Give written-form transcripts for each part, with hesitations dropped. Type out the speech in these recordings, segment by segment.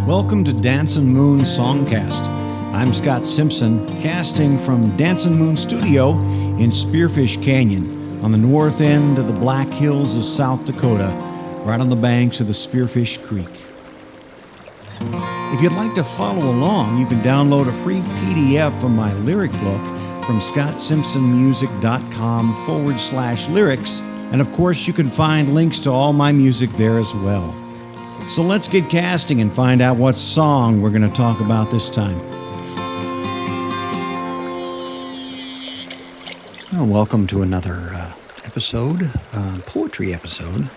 Welcome to Dancin Moon Songcast. I'm Scott Simpson, casting from Dancin Moon Studio in Spearfish Canyon on the north end of the Black Hills of South Dakota, right on the banks of the Spearfish Creek. If you'd like to follow along, you can download a free PDF of my lyric book from scottsimpsonmusic.com/lyrics, and of course you can find links to all my music there as well. So let's get casting and find out what song we're going to talk about this time. Well, welcome to another poetry episode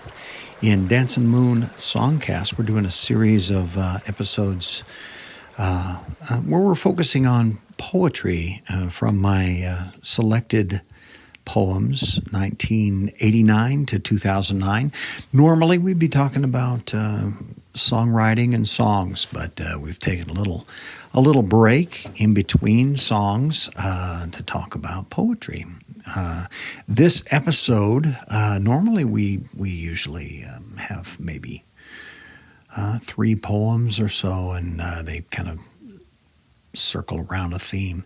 in Dancin Moon Songcast. We're doing a series of episodes where we're focusing on poetry from my selected poems, 1989 to 2009. Normally we'd be talking about songwriting and songs, but we've taken a little break in between songs to talk about poetry. This episode, normally we usually have maybe 3 poems or so, and they kind of circle around a theme.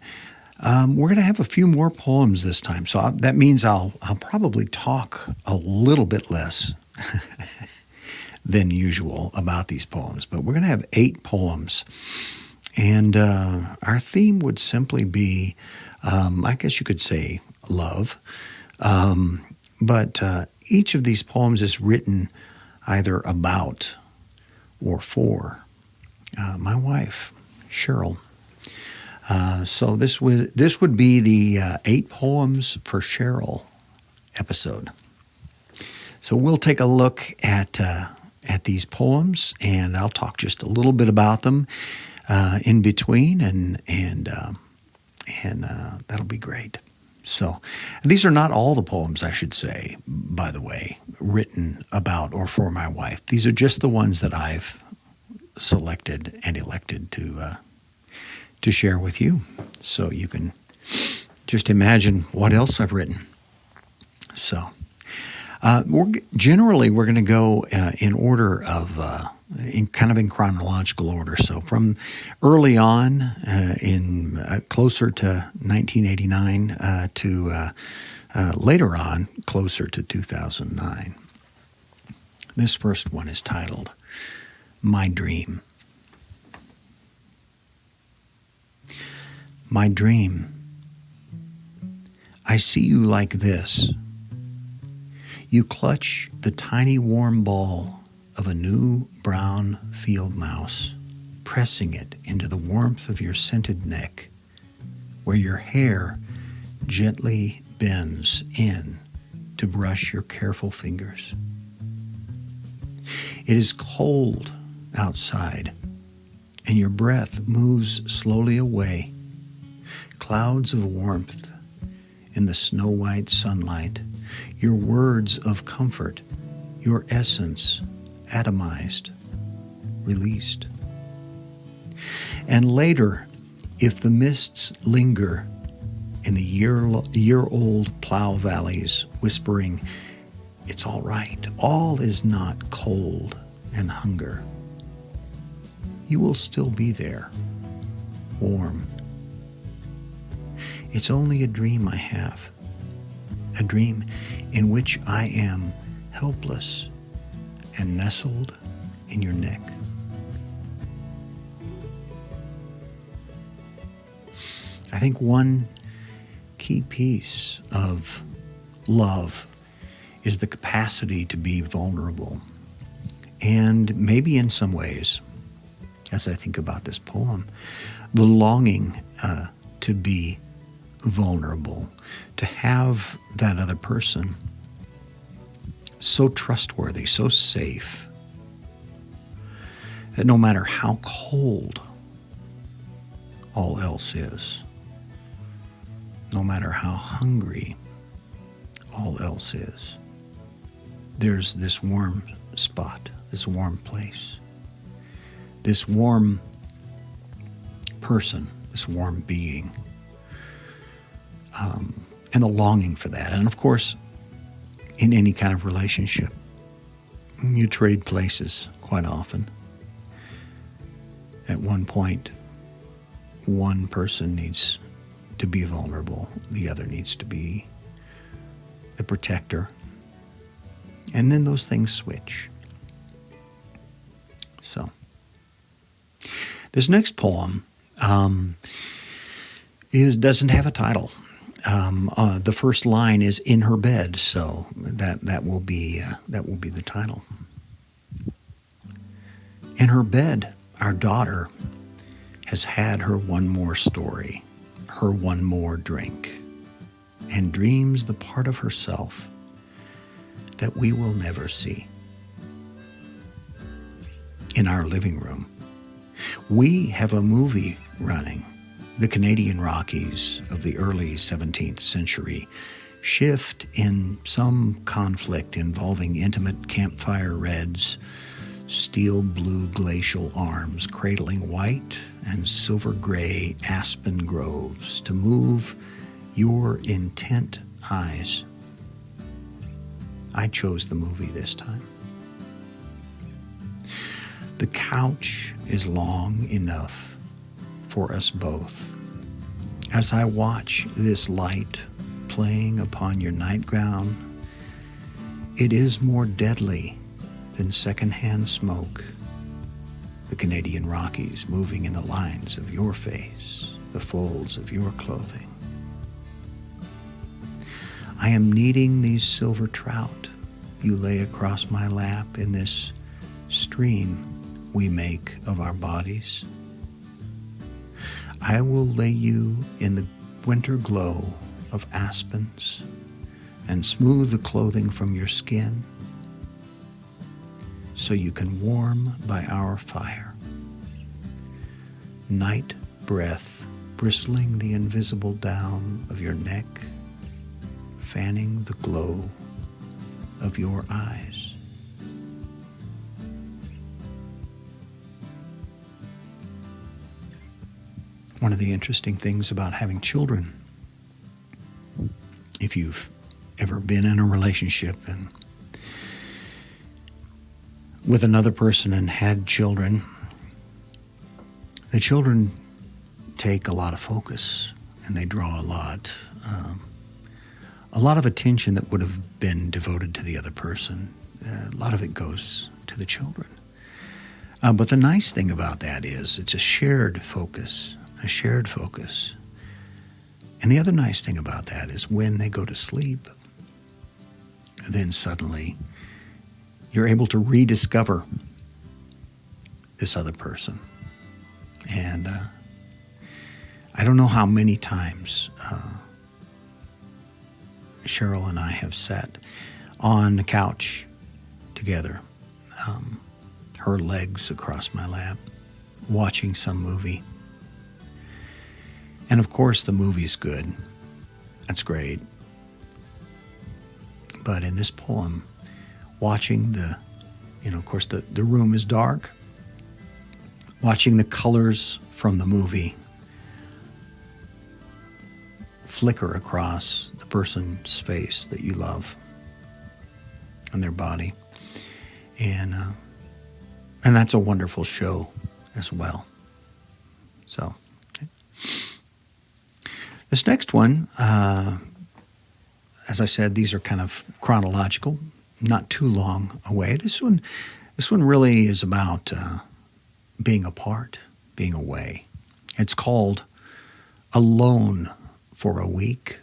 We're going to have a few more poems this time, so that means I'll probably talk a little bit less than usual about these poems. But we're going to have 8 poems, and our theme would simply be, I guess you could say, love. But each of these poems is written either about or for my wife, Sheryl. So this would be the 8 poems for Sheryl episode. So we'll take a look at these poems, and I'll talk just a little bit about them in between, and that'll be great. So these are not all the poems, I should say, by the way, written about or for my wife. These are just the ones that I've selected and elected to share with you. So you can just imagine what else I've written. So we're going to go in order of, in chronological order. So from early on in closer to 1989 to later on closer to 2009. This first one is titled, My Dream. My dream. I see you like this. You clutch the tiny warm ball of a new brown field mouse, pressing it into the warmth of your scented neck, where your hair gently bends in to brush your careful fingers. It is cold outside, and your breath moves slowly away. Clouds of warmth in the snow-white sunlight, your words of comfort, your essence atomized, released. And later, if the mists linger in the year-old plow-valleys, whispering, it's all right, all is not cold and hunger, you will still be there, warm. It's only a dream I have, a dream in which I am helpless and nestled in your neck. I think one key piece of love is the capacity to be vulnerable. And maybe in some ways, as I think about this poem, the longing to be vulnerable, to have that other person so trustworthy, so safe, that no matter how cold all else is, no matter how hungry all else is, there's this warm spot, this warm place, this warm person, this warm being, and the longing for that. And of course, in any kind of relationship, you trade places quite often. At one point, one person needs to be vulnerable, the other needs to be the protector. And then those things switch. So, this next poem doesn't have a title. The first line is "in her bed," so that will be the title. In her bed, our daughter has had her one more story, her one more drink, and dreams the part of herself that we will never see. In our living room, we have a movie running. The Canadian Rockies of the early 17th century shift in some conflict involving intimate campfire reds, steel blue glacial arms cradling white and silver gray aspen groves to move your intent eyes. I chose the movie this time. The couch is long enough for us both. As I watch this light playing upon your nightgown, it is more deadly than secondhand smoke. The Canadian Rockies moving in the lines of your face, the folds of your clothing. I am kneading these silver trout you lay across my lap in this stream we make of our bodies. I will lay you in the winter glow of aspens and smooth the clothing from your skin so you can warm by our fire. Night breath bristling the invisible down of your neck, fanning the glow of your eyes. One of the interesting things about having children, if you've ever been in a relationship and with another person and had children, the children take a lot of focus and they draw a lot of attention that would have been devoted to the other person. A lot of it goes to the children. But the nice thing about that is it's a shared focus. And the other nice thing about that is when they go to sleep, then suddenly you're able to rediscover this other person. And I don't know how many times Sheryl and I have sat on the couch together, her legs across my lap, watching some movie. And of course, the movie's good. That's great. But in this poem, watching of course, the room is dark. Watching the colors from the movie flicker across the person's face that you love and their body. And that's a wonderful show as well. So, okay. This next one, as I said, these are kind of chronological, not too long away. This one really is about being apart, being away. It's called Alone for a Week.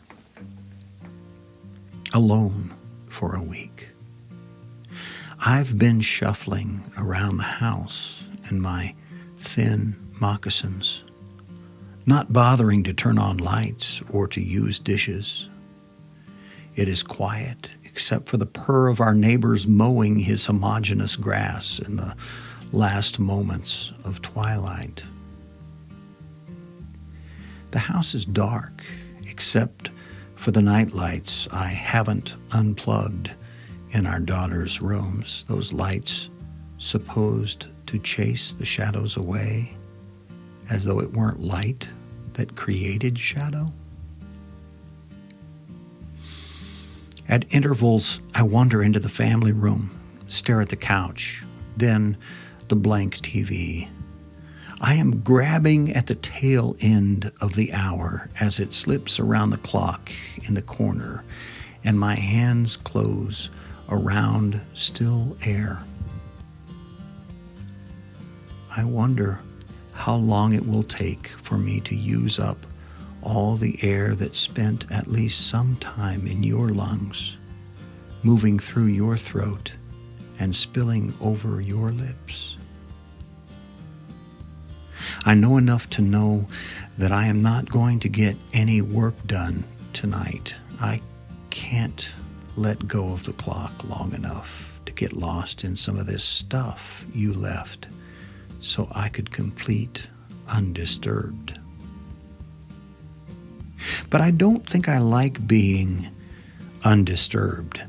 Alone for a week. I've been shuffling around the house in my thin moccasins, not bothering to turn on lights or to use dishes. It is quiet, except for the purr of our neighbor's mowing his homogeneous grass in the last moments of twilight. The house is dark, except for the night lights I haven't unplugged in our daughter's rooms, those lights supposed to chase the shadows away, as though it weren't light that created shadow. At intervals, I wander into the family room, stare at the couch, then the blank TV. I am grabbing at the tail end of the hour as it slips around the clock in the corner, and my hands close around still air. I wonder how long it will take for me to use up all the air that spent at least some time in your lungs, moving through your throat and spilling over your lips. I know enough to know that I am not going to get any work done tonight. I can't let go of the clock long enough to get lost in some of this stuff you left so I could complete undisturbed. But I don't think I like being undisturbed,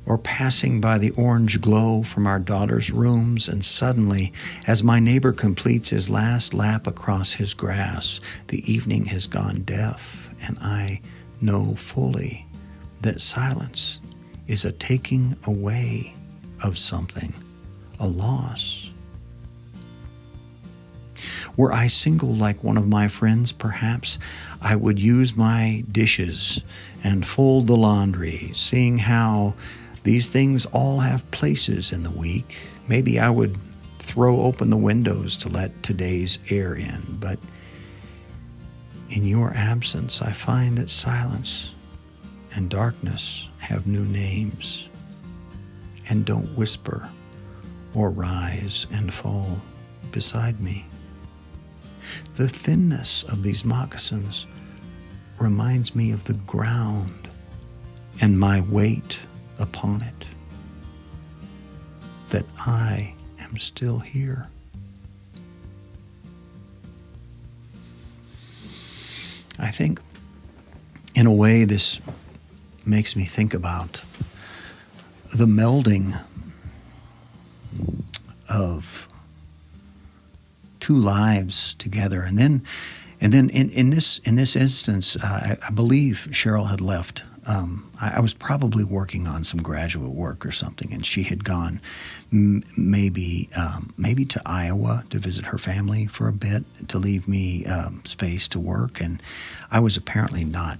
or passing by the orange glow from our daughter's rooms, and suddenly, as my neighbor completes his last lap across his grass, the evening has gone deaf, and I know fully that silence is a taking away of something, a loss. Were I single like one of my friends, perhaps I would use my dishes and fold the laundry, seeing how these things all have places in the week. Maybe I would throw open the windows to let today's air in, but in your absence, I find that silence and darkness have new names and don't whisper or rise and fall beside me. The thinness of these moccasins reminds me of the ground and my weight upon it, that I am still here. I think, in a way, this makes me think about the melding of two lives together, and then in this instance, I believe Sheryl had left. I was probably working on some graduate work or something, and she had gone maybe to Iowa to visit her family for a bit, to leave me space to work, and I was apparently not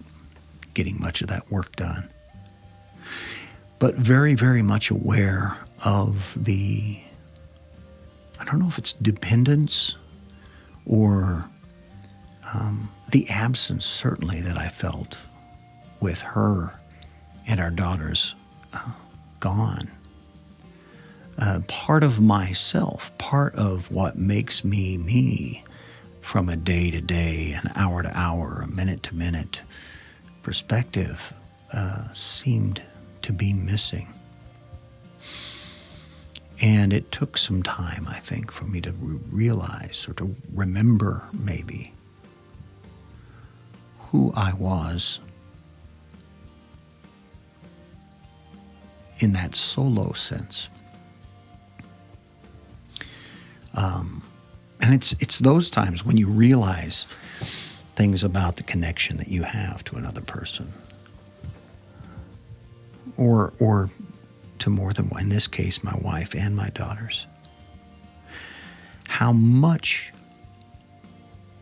getting much of that work done. But very, very much aware of the, I don't know if it's dependence or the absence, certainly, that I felt with her and our daughters gone. Part of myself, part of what makes me me from a day to day, an hour to hour, a minute to minute perspective seemed to be missing. And it took some time, I think, for me to realize or to remember maybe who I was in that solo sense. And it's those times when you realize things about the connection that you have to another person, or to more than one, in this case, my wife and my daughters. How much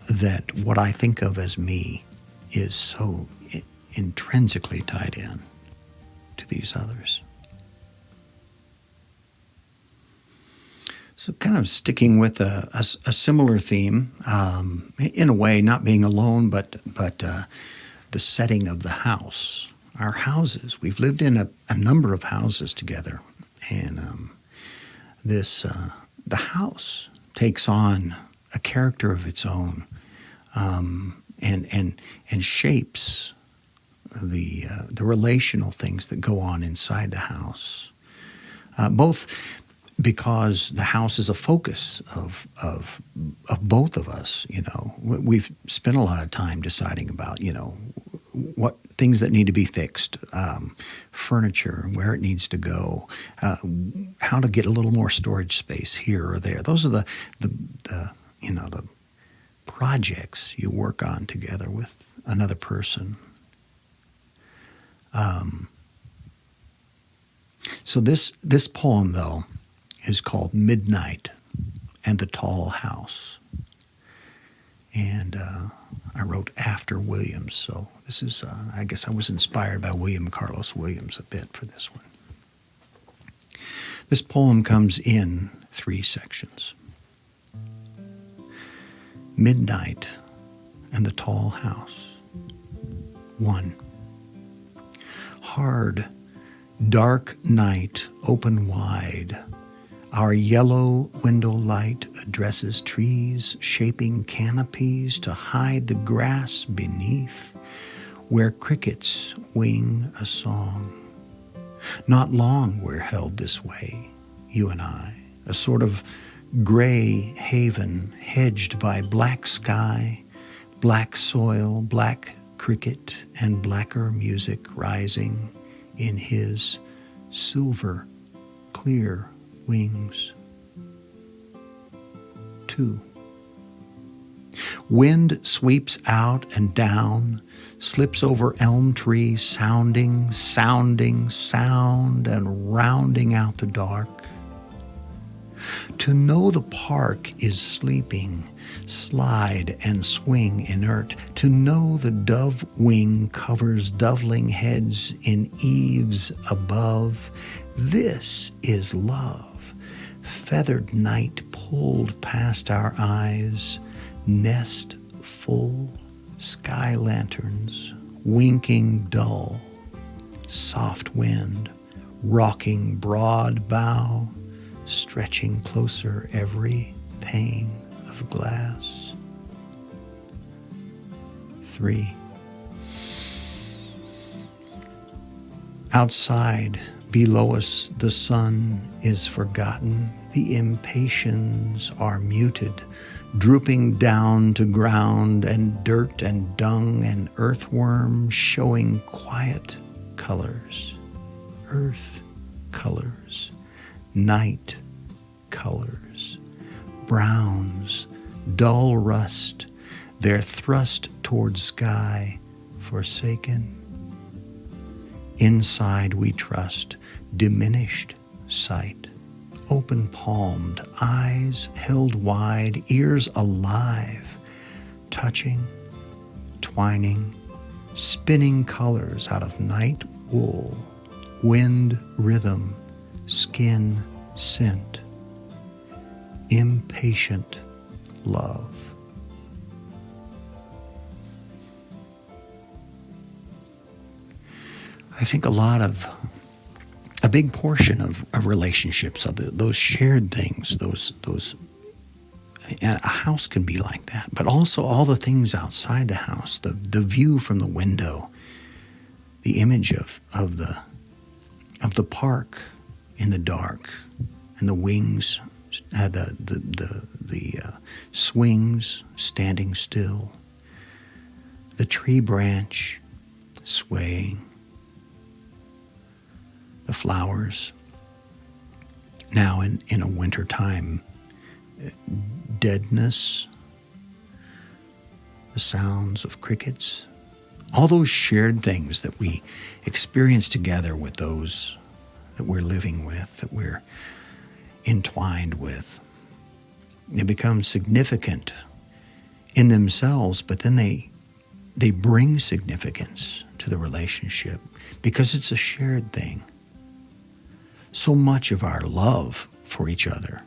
that what I think of as me is so intrinsically tied in to these others. So kind of sticking with a similar theme, in a way, not being alone, but the setting of the house. Our houses. We've lived in a number of houses together, and the house takes on a character of its own, and shapes the relational things that go on inside the house. Both because the house is a focus of both of us. You know, we've spent a lot of time deciding about, you know, what things that need to be fixed, furniture, where it needs to go, how to get a little more storage space here or there. Those are the projects you work on together with another person. So this poem, though, is called Midnight and the Tall House. And I wrote after Williams, so this is, I guess I was inspired by William Carlos Williams a bit for this one. This poem comes in 3 sections. Midnight and the Tall House. 1. Hard, dark night, open wide. Our yellow window light addresses trees, shaping canopies to hide the grass beneath, where crickets wing a song. Not long we're held this way, you and I, a sort of gray haven hedged by black sky, black soil, black cricket, and blacker music rising in his silver, clear wings. 2. Wind sweeps out and down, slips over elm tree, sounding sound, and rounding out the dark. To know the park is sleeping, slide and swing inert. To know the dove wing covers doveling heads in eaves above. This is love. Feathered night pulled past our eyes, nest full, sky lanterns, winking dull, soft wind, rocking broad bough, stretching closer every pane of glass. 3. Outside, below us, the sun is forgotten. The impatiens are muted, drooping down to ground, and dirt and dung and earthworm showing quiet colors. Earth colors, night colors, browns, dull rust, their thrust toward sky forsaken. Inside we trust, diminished sight, open-palmed, eyes held wide, ears alive, touching, twining, spinning colors out of night wool, wind rhythm, skin scent, impatient love. I think a big portion of relationships are those shared things, and a house can be like that, but also all the things outside the house, the view from the window, the image of the park in the dark, and the wings, the swings standing still, the tree branch swaying, the flowers. Now in a winter time, deadness, the sounds of crickets, all those shared things that we experience together with those that we're living with, that we're entwined with. They become significant in themselves, but then they bring significance to the relationship because it's a shared thing. So much of our love for each other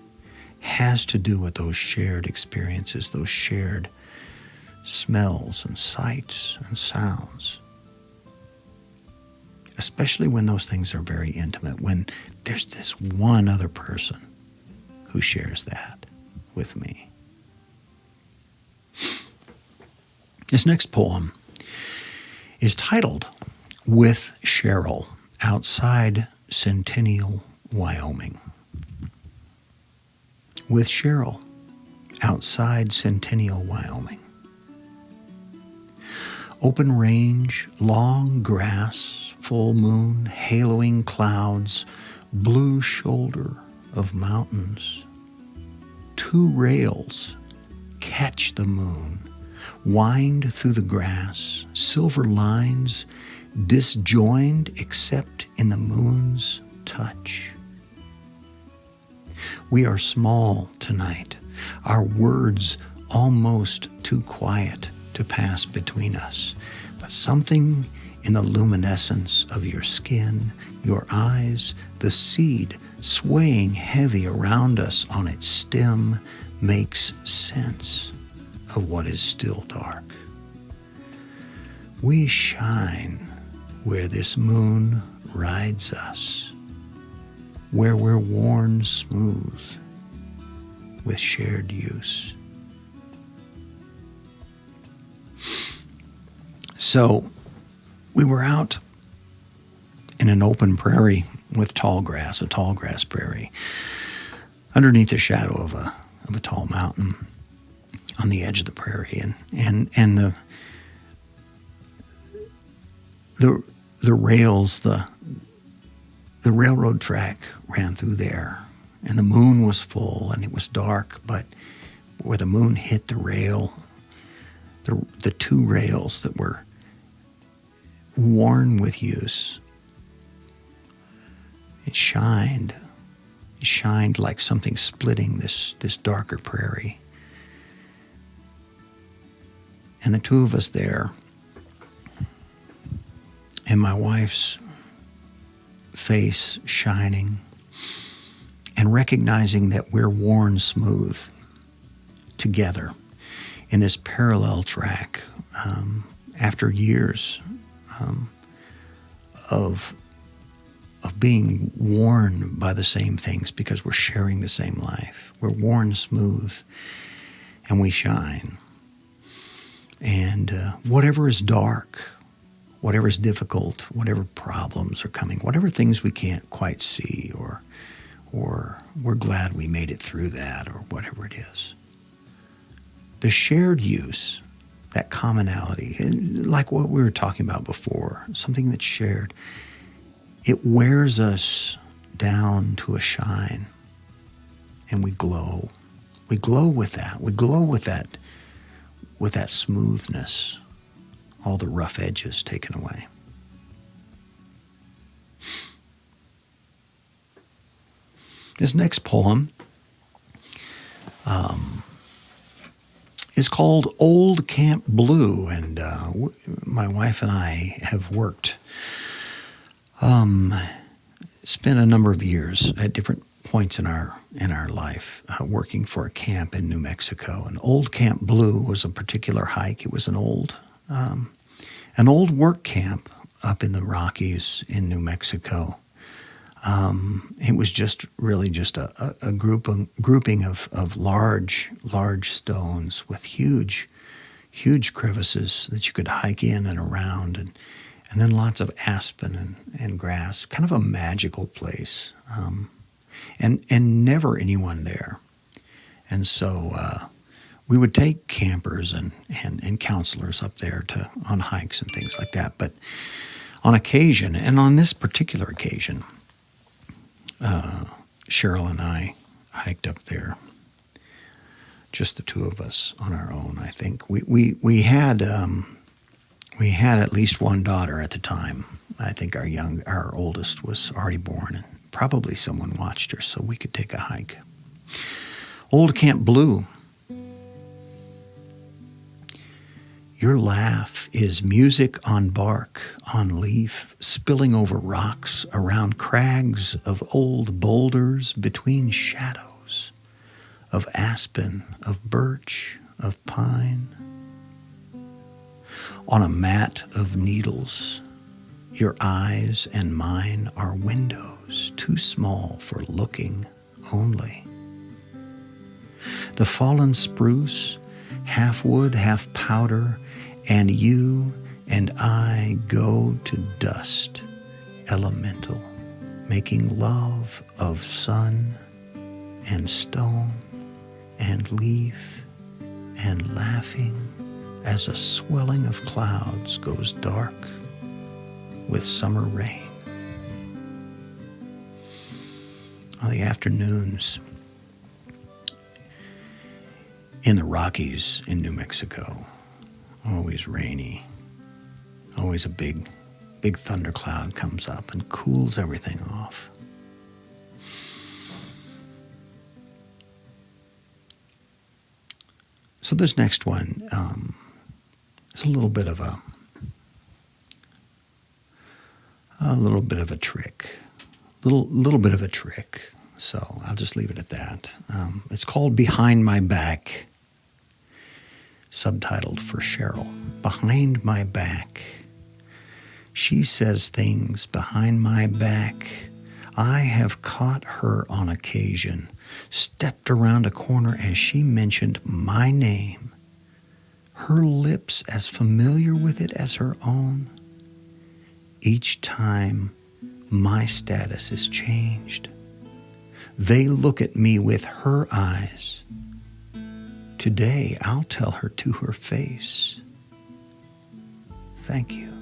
has to do with those shared experiences, those shared smells and sights and sounds. Especially when those things are very intimate, when there's this one other person who shares that with me. This next poem is titled With Sheryl, Outside Centennial Wyoming. With Sheryl, outside Centennial Wyoming. Open range, long grass, full moon, haloing clouds, blue shoulder of mountains. 2 rails catch the moon, wind through the grass, silver lines disjoined except in the moon's touch. We are small tonight, our words almost too quiet to pass between us. But something in the luminescence of your skin, your eyes, the seed swaying heavy around us on its stem makes sense of what is still dark. We shine where this moon rides us, where we're worn smooth with shared use. So we were out in an open prairie with tall grass, a tall grass prairie, underneath the shadow of a tall mountain on the edge of the prairie, and the rails, the railroad track ran through there, and the moon was full and it was dark, but where the moon hit the rail, the two rails that were worn with use, it shined like something splitting this darker prairie. And the two of us there, and my wife's face shining, and recognizing that we're worn smooth together in this parallel track after years of being worn by the same things, because we're sharing the same life. We're worn smooth and we shine. And whatever is dark, whatever is difficult, whatever problems are coming, whatever things we can't quite see, or we're glad we made it through that, or whatever it is. The shared use, that commonality, like what we were talking about before, something that's shared, it wears us down to a shine, and we glow. We glow with that. We glow with that smoothness, all the rough edges taken away. This next poem is called Old Camp Blue, and my wife and I have spent a number of years at different points in our life working for a camp in New Mexico. And Old Camp Blue was a particular hike. It was an old work camp up in the Rockies in New Mexico. It was just a grouping of large stones with huge crevices that you could hike in and around, and then lots of aspen and grass, kind of a magical place, and never anyone there. And so we would take campers and counselors up there on hikes and things like that. But on occasion, and on this particular occasion, Sheryl and I hiked up there, just the two of us on our own. I think we had at least one daughter at the time. I think our oldest was already born, and probably someone watched her so we could take a hike. Old Camp Blue. Your laugh is music on bark, on leaf, spilling over rocks, around crags of old boulders, between shadows of aspen, of birch, of pine. On a mat of needles, your eyes and mine are windows too small for looking only. The fallen spruce, half wood, half powder, and you and I go to dust, elemental, making love of sun and stone and leaf, and laughing as a swelling of clouds goes dark with summer rain. On the afternoons in the Rockies in New Mexico, always rainy, always a big thundercloud comes up and cools everything off. So this next one is a little bit of a trick, little bit of a trick. So I'll just leave it at that. It's called Behind My Back, subtitled for Sheryl. Behind my back. She says things behind my back. I have caught her on occasion, stepped around a corner as she mentioned my name, her lips as familiar with it as her own. Each time my status is changed, they look at me with her eyes. Today I'll tell her to her face, thank you.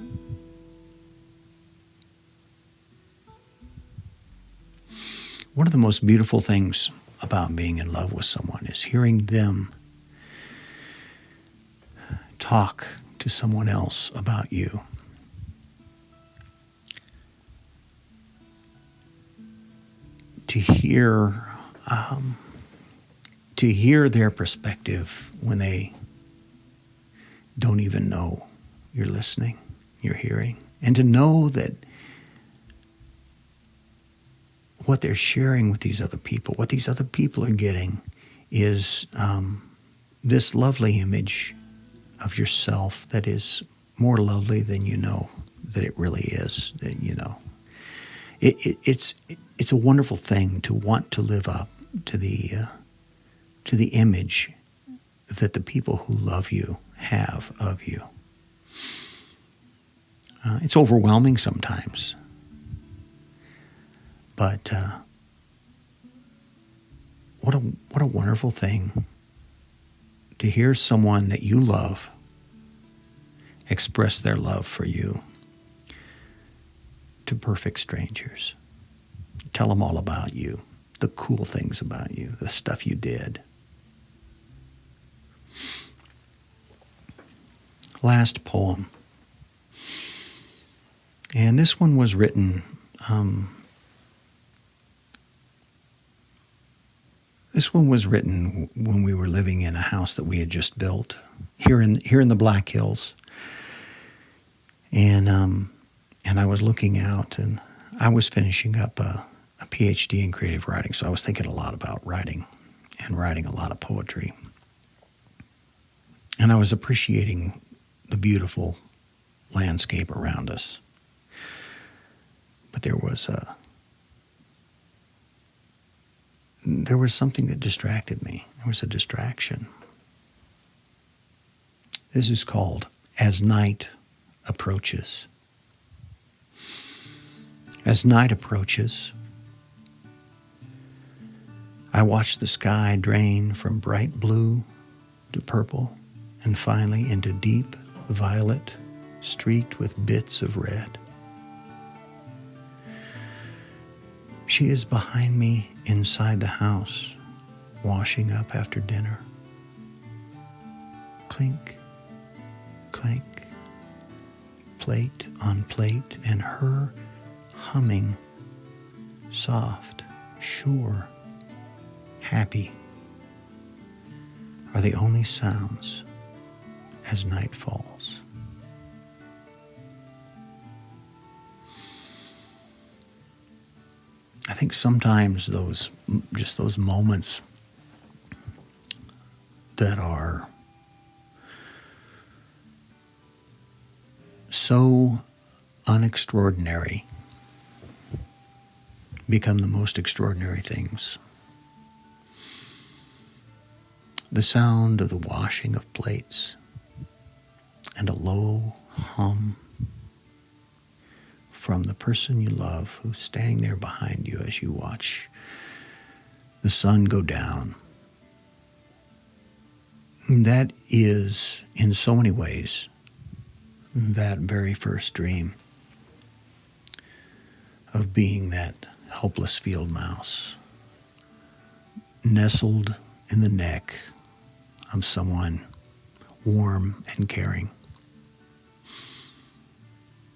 One of the most beautiful things about being in love with someone is hearing them talk to someone else about you. To hear their perspective when they don't even know you're listening, you're hearing, and to know that what they're sharing with these other people, what these other people are getting is this lovely image of yourself that is more lovely than you know that it really is. That you know, it's a wonderful thing to want to live up to the image that the people who love you have of you. It's overwhelming sometimes. But what a wonderful thing to hear someone that you love express their love for you to perfect strangers. Tell them all about you, the cool things about you, the stuff you did. Last poem. And this one was written when we were living in a house that we had just built here in the Black Hills, and I was looking out, and I was finishing up a PhD in creative writing, so I was thinking a lot about writing and writing a lot of poetry, and I was appreciating the beautiful landscape around us, but there was something that distracted me. There was a distraction. This is called As Night Approaches. As night approaches, I watch the sky drain from bright blue to purple and finally into deep violet streaked with bits of red. She is behind me inside the house, washing up after dinner. Clink, clank, plate on plate, and her humming, soft, sure, happy, are the only sounds as night falls. I think sometimes those moments that are so unextraordinary become the most extraordinary things. The sound of the washing of plates and a low hum from the person you love who's standing there behind you as you watch the sun go down. That is, in so many ways, that very first dream of being that helpless field mouse, nestled in the neck of someone warm and caring.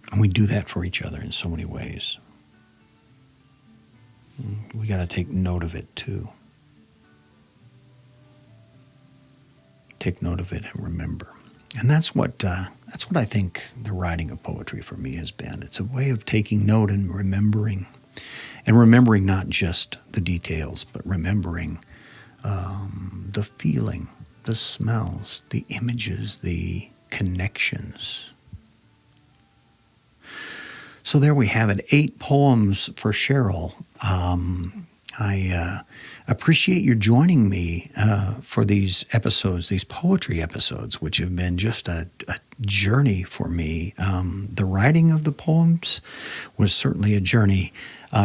And we do that for each other in so many ways. We got to take note of it too. take note of it and remember. And that's what I think the writing of poetry for me has been. It's a way of taking note and remembering not just the details, but remembering the feeling, the smells, the images, the connections. So there we have it, 8 poems for Sheryl. I appreciate you joining me for these episodes, these poetry episodes, which have been just a journey for me. The writing of the poems was certainly a journey.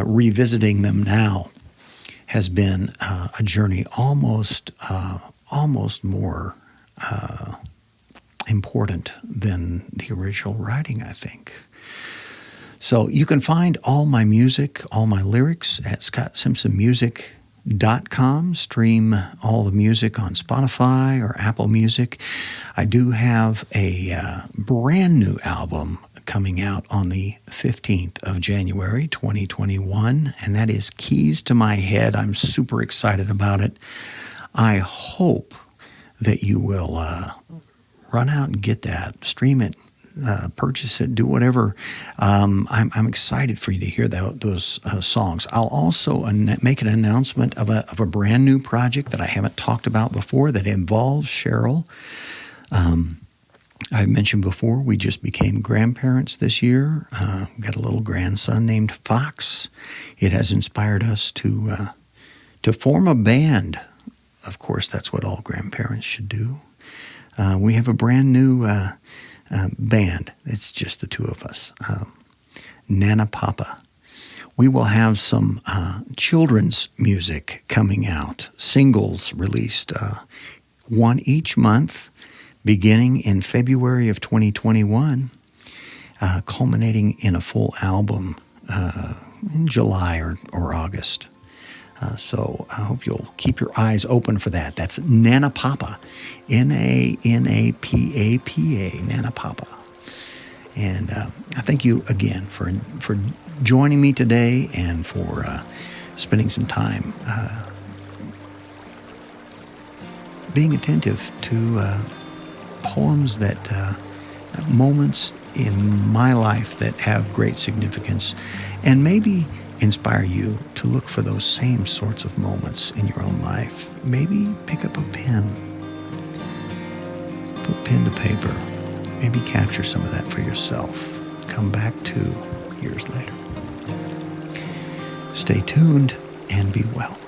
Revisiting them now has been a journey almost more important than the original writing, I think. So you can find all my music, all my lyrics at ScottSimpsonMusic.com. Stream all the music on Spotify or Apple Music. I do have a brand new album coming out on the 15th of January, 2021, and that is Keys to My Head. I'm super excited about it. I hope that you will run out and get that, stream it, purchase it, do whatever. I'm excited for you to hear those songs. I'll also make an announcement of a brand new project that I haven't talked about before that involves Sheryl. I mentioned before, we just became grandparents this year. We've got a little grandson named Fox. It has inspired us to form a band. Of course, that's what all grandparents should do. We have a brand new band. It's just the two of us. Nana Papa. We will have some children's music coming out, singles released, one each month, beginning in February of 2021, culminating in a full album in July or August. So I hope you'll keep your eyes open for that. That's Nana Papa, N-A-N-A-P-A-P-A, Nana Papa. And I thank you again for joining me today and for spending some time being attentive to poems that moments in my life that have great significance, and maybe inspire you to look for those same sorts of moments in your own life. Maybe pick up a pen, put pen to paper, maybe capture some of that for yourself. Come back to years later. Stay tuned and be well.